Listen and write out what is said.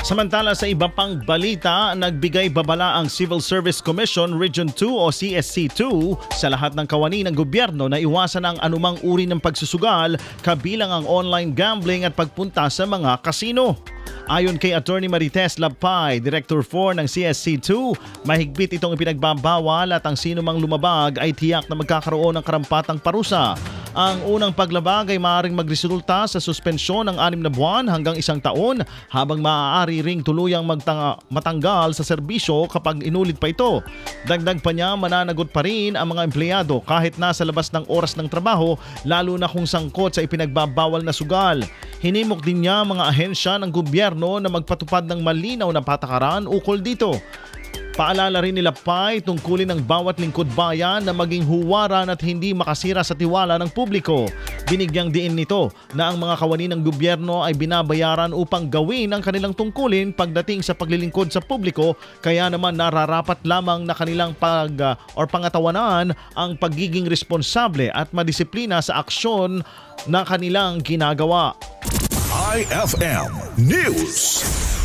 Samantala sa iba pang balita, nagbigay babala ang Civil Service Commission Region 2 o CSC2 sa lahat ng kawani ng gobyerno na iwasan ang anumang uri ng pagsusugal kabilang ang online gambling at pagpunta sa mga kasino. Ayon kay Attorney Marites Labpay, Director 4 ng CSC2, mahigpit itong ipinagbabawal at ang sino mang lumabag ay tiyak na magkakaroon ng karampatang parusa. Ang unang paglabag ay maaaring magresulta sa suspensyon ng 6 na buwan hanggang 1 taon habang maaari ring tuluyang matanggal sa serbisyo kapag inulit pa ito. Dagdag pa niya, mananagot pa rin ang mga empleyado kahit nasa labas ng oras ng trabaho, lalo na kung sangkot sa ipinagbabawal na sugal. Hinimok din niya mga ahensya ng gobyerno na magpatupad ng malinaw na patakaran ukol dito. Paalala rin nila Pai tungkulin ng bawat lingkod bayan na maging huwaran at hindi makasira sa tiwala ng publiko. Binigyang diin nito na ang mga kawani ng gobyerno ay binabayaran upang gawin ang kanilang tungkulin pagdating sa paglilingkod sa publiko, kaya naman nararapat lamang na kanilang pangatawanan ang pagiging responsable at madisiplina sa aksyon na kanilang ginagawa. IFM News.